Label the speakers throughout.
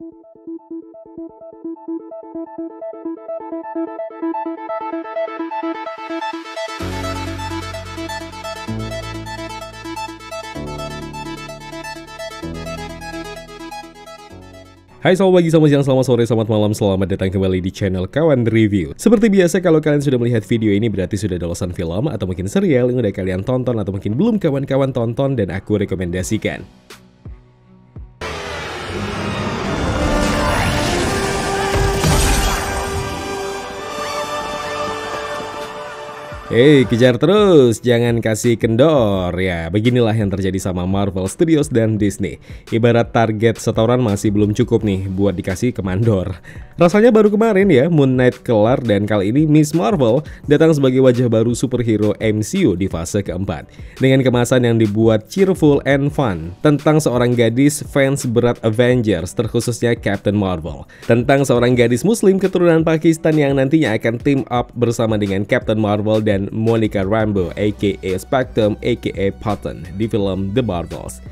Speaker 1: Hai selamat pagi, selamat siang, selamat sore, selamat malam, selamat datang kembali di channel Kawan Review. Seperti biasa kalau kalian sudah melihat video ini berarti sudah ada ulasan film atau mungkin serial yang udah kalian tonton atau mungkin belum kawan-kawan tonton dan aku rekomendasikan. Kejar terus, jangan kasih kendor. Ya, beginilah yang terjadi sama Marvel Studios dan Disney. Ibarat target setoran masih belum cukup nih buat dikasih kemandor. Rasanya baru kemarin ya, Moon Knight kelar dan kali ini Miss Marvel datang sebagai wajah baru superhero MCU di fase keempat. Dengan kemasan yang dibuat cheerful and fun tentang seorang gadis fans berat Avengers, terkhususnya Captain Marvel. Tentang seorang gadis muslim keturunan Pakistan yang nantinya akan team up bersama dengan Captain Marvel dan Monica Rambeau aka Spectrum aka Patton di film The Marvels.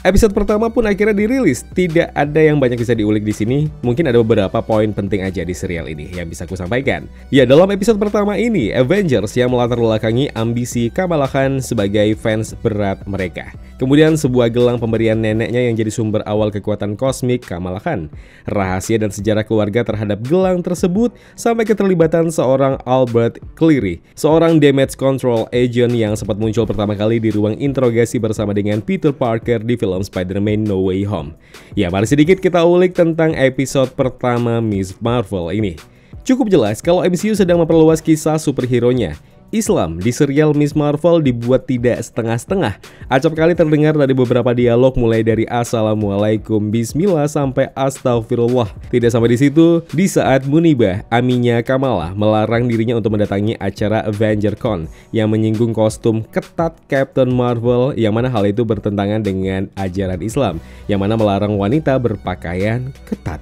Speaker 1: Episode pertama pun akhirnya dirilis. Tidak ada yang banyak bisa diulik di sini. Mungkin ada beberapa poin penting aja di serial ini yang bisa aku sampaikan. Ya, dalam episode pertama ini, Avengers yang melatar belakangi ambisi Kamala Khan sebagai fans berat mereka. Kemudian sebuah gelang pemberian neneknya yang jadi sumber awal kekuatan kosmik Kamala Khan. Rahasia dan sejarah keluarga terhadap gelang tersebut sampai keterlibatan seorang Albert Cleary, seorang damage control agent yang sempat muncul pertama kali di ruang interogasi bersama dengan Peter Parker di film Spider-Man No Way Home. Ya, mari sedikit kita ulik tentang episode pertama Miss Marvel ini. Cukup jelas kalau MCU sedang memperluas kisah superhero-nya. Islam di serial Miss Marvel dibuat tidak setengah-setengah. Acap kali terdengar dari beberapa dialog mulai dari Assalamualaikum, Bismillah sampai Astagfirullah. Tidak sampai di situ, di saat Munibah, aminya Kamala, melarang dirinya untuk mendatangi acara AvengerCon yang menyinggung kostum ketat Captain Marvel, yang mana hal itu bertentangan dengan ajaran Islam, yang mana melarang wanita berpakaian ketat.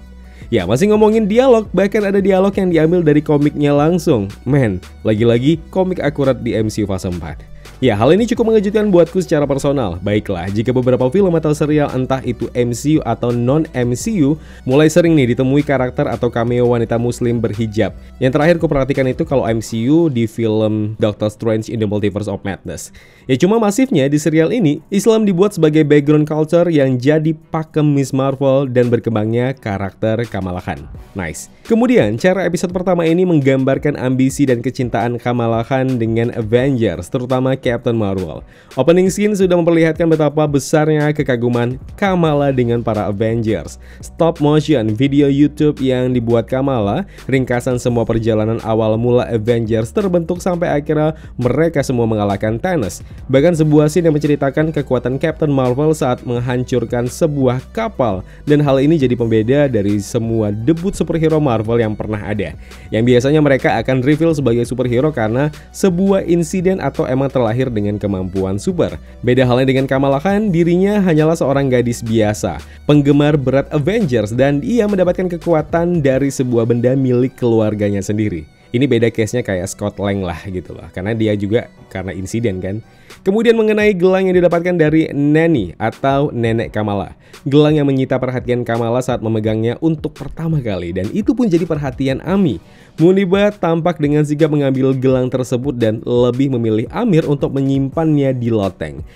Speaker 1: Ya, masih ngomongin dialog, bahkan ada dialog yang diambil dari komiknya langsung. Men, lagi-lagi komik akurat di MCU fase 4. Ya, hal ini cukup mengejutkan buatku secara personal. Baiklah, jika beberapa film atau serial entah itu MCU atau non-MCU mulai sering nih ditemui karakter atau cameo wanita muslim berhijab. Yang terakhir kuperhatikan itu kalau MCU di film Doctor Strange in the Multiverse of Madness. Ya, cuma masifnya di serial ini, Islam dibuat sebagai background culture yang jadi pakem Miss Marvel dan berkembangnya karakter Kamala Khan. Nice. Kemudian, cara episode pertama ini menggambarkan ambisi dan kecintaan Kamala Khan dengan Avengers, terutama Captain Marvel. Opening scene sudah memperlihatkan betapa besarnya kekaguman Kamala dengan para Avengers. Stop motion video YouTube yang dibuat Kamala, ringkasan semua perjalanan awal mula Avengers terbentuk sampai akhirnya mereka semua mengalahkan Thanos. Bahkan sebuah scene yang menceritakan kekuatan Captain Marvel saat menghancurkan sebuah kapal. Dan hal ini jadi pembeda dari semua debut superhero Marvel yang pernah ada, yang biasanya mereka akan reveal sebagai superhero karena sebuah insiden atau emang terlahir dengan kemampuan super. Beda halnya dengan Kamala Khan, dirinya hanyalah seorang gadis biasa, penggemar berat Avengers, dan ia mendapatkan kekuatan dari sebuah benda milik keluarganya sendiri. Ini beda case-nya kayak Scott Lang lah gitu loh, karena dia juga karena insiden kan. Kemudian mengenai gelang yang didapatkan dari Nanny atau nenek Kamala. Gelang yang menyita perhatian Kamala saat memegangnya untuk pertama kali, dan itu pun jadi perhatian Ami. Munibah tampak dengan sigap mengambil gelang tersebut dan lebih memilih Amir untuk menyimpannya di loteng.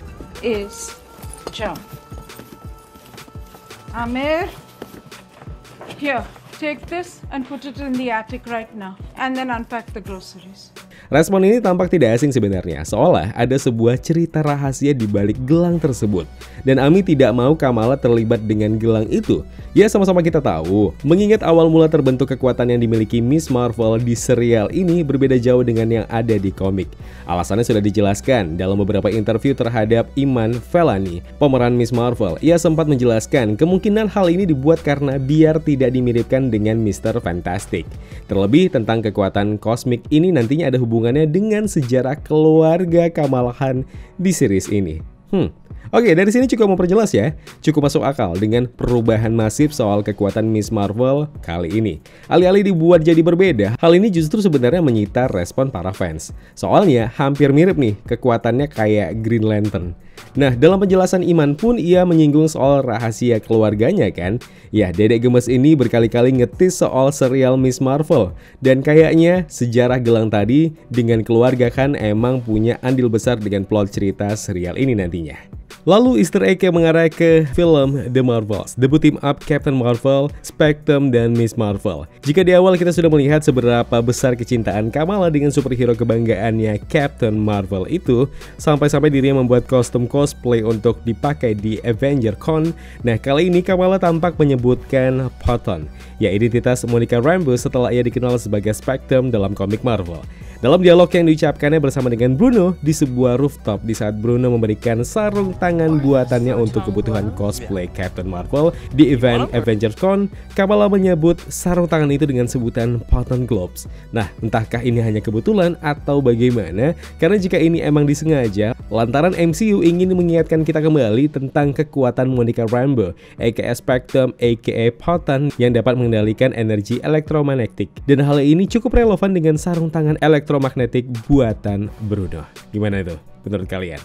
Speaker 2: Jump. Amir, here. Take this and put it in the attic right now, and then unpack the groceries.
Speaker 1: Respon ini tampak tidak asing sebenarnya, seolah ada sebuah cerita rahasia di balik gelang tersebut. Dan Ami tidak mau Kamala terlibat dengan gelang itu. Ya, sama-sama kita tahu, mengingat awal mula terbentuk kekuatan yang dimiliki Miss Marvel di serial ini berbeda jauh dengan yang ada di komik. Alasannya sudah dijelaskan dalam beberapa interview terhadap Iman Vellani, pemeran Miss Marvel. Ia sempat menjelaskan kemungkinan hal ini dibuat karena biar tidak dimiripkan dengan Mr. Fantastic. Terlebih tentang kekuatan kosmik ini nantinya ada hubungannya dengan sejarah keluarga Kamala Khan di series ini. Oke, dari sini cukup memperjelas ya. Cukup masuk akal dengan perubahan masif soal kekuatan Miss Marvel kali ini. Alih-alih dibuat jadi berbeda, hal ini justru sebenarnya menyita respon para fans. Soalnya hampir mirip nih kekuatannya kayak Green Lantern. Nah, dalam penjelasan Iman pun ia menyinggung soal rahasia keluarganya kan. Ya, dedek gemes ini berkali-kali ngetis soal serial Miss Marvel. Dan kayaknya sejarah gelang tadi dengan keluarga kan emang punya andil besar dengan plot cerita serial ini nantinya. Lalu easter egg yang mengarah ke film The Marvels, debut team up Captain Marvel, Spectrum, dan Miss Marvel. Jika di awal kita sudah melihat seberapa besar kecintaan Kamala dengan superhero kebanggaannya Captain Marvel itu, sampai-sampai dirinya membuat kostum cosplay untuk dipakai di Avenger Con. Nah, kali ini Kamala tampak menyebutkan Photon, ya identitas Monica Rambeau setelah ia dikenal sebagai Spectrum dalam komik Marvel. Dalam dialog yang diucapkannya bersama dengan Bruno di sebuah rooftop di saat Bruno memberikan sarung tangan buatannya untuk kebutuhan cosplay Captain Marvel di event Avengers Con, Kamala menyebut sarung tangan itu dengan sebutan Photon Globes. Nah, entahkah ini hanya kebetulan atau bagaimana? Karena jika ini emang disengaja, lantaran MCU ingin mengingatkan kita kembali tentang kekuatan Monica Rambeau, aka Spectrum, aka Photon, yang dapat mengendalikan energi elektromagnetik. Dan hal ini cukup relevan dengan sarung tangan elektromagnetik buatan Bruno. Gimana itu menurut kalian?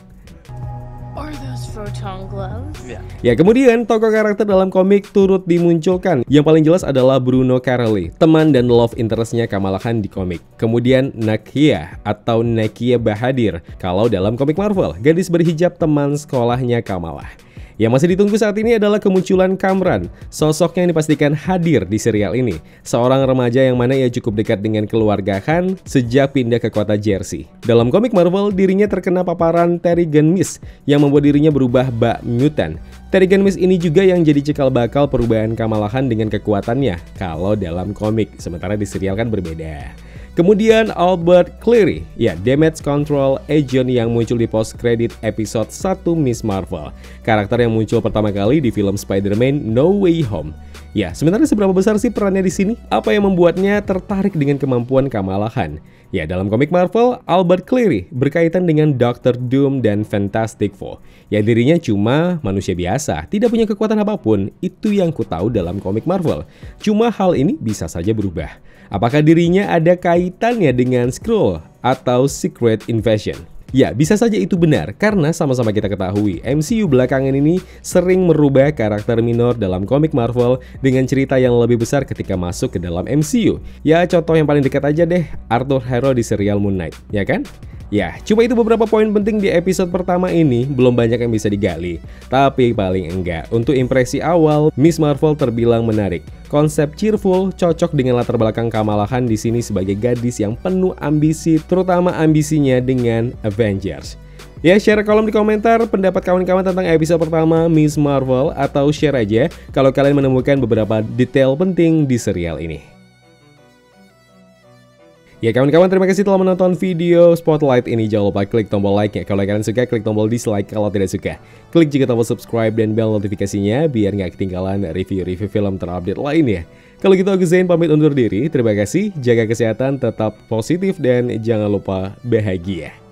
Speaker 3: Are those photon gloves?
Speaker 1: Ya, kemudian tokoh karakter dalam komik turut dimunculkan. Yang paling jelas adalah Bruno Carelli, teman dan love interestnya Kamala Khan di komik. Kemudian Nakia atau Nakia Bahadir kalau dalam komik Marvel, gadis berhijab teman sekolahnya Kamala. Yang masih ditunggu saat ini adalah kemunculan Kamran, sosok yang dipastikan hadir di serial ini. Seorang remaja yang mana ia cukup dekat dengan keluarga Khan sejak pindah ke kota Jersey. Dalam komik Marvel, dirinya terkena paparan Terrigen Mist yang membuat dirinya berubah bak mutan. Terrigen Mist ini juga yang jadi cikal bakal perubahan Kamala Khan dengan kekuatannya kalau dalam komik, sementara di serial kan berbeda. Kemudian Albert Cleary, ya damage control agent yang muncul di post credit episode 1 Miss Marvel. Karakter yang muncul pertama kali di film Spider-Man No Way Home. Ya, sebenarnya seberapa besar sih perannya di sini? Apa yang membuatnya tertarik dengan kemampuan Kamala Khan? Ya, dalam komik Marvel, Albert Cleary berkaitan dengan Doctor Doom dan Fantastic Four. Ya, dirinya cuma manusia biasa, tidak punya kekuatan apapun. Itu yang ku tahu dalam komik Marvel. Cuma hal ini bisa saja berubah. Apakah dirinya ada kaitannya dengan Skrull atau Secret Invasion? Ya, bisa saja itu benar, karena sama-sama kita ketahui, MCU belakangan ini sering merubah karakter minor dalam komik Marvel dengan cerita yang lebih besar ketika masuk ke dalam MCU. Ya, contoh yang paling dekat aja deh, Arthur Harrow di serial Moon Knight, ya kan? Ya, cuma itu beberapa poin penting di episode pertama ini, belum banyak yang bisa digali. Tapi paling enggak, untuk impresi awal, Miss Marvel terbilang menarik. Konsep cheerful cocok dengan latar belakang Kamala Khan di sini sebagai gadis yang penuh ambisi, terutama ambisinya dengan Avengers. Ya, share kolom di komentar pendapat kawan-kawan tentang episode pertama Miss Marvel, atau share aja kalau kalian menemukan beberapa detail penting di serial ini. Ya kawan-kawan, terima kasih telah menonton video Spotlight ini. Jangan lupa klik tombol like-nya kalau kalian suka, klik tombol dislike kalau tidak suka. Klik juga tombol subscribe dan bell notifikasinya biar nggak ketinggalan review-review film terupdate lainnya. Kalau gitu aku Zain pamit undur diri. Terima kasih, jaga kesehatan, tetap positif, dan jangan lupa bahagia.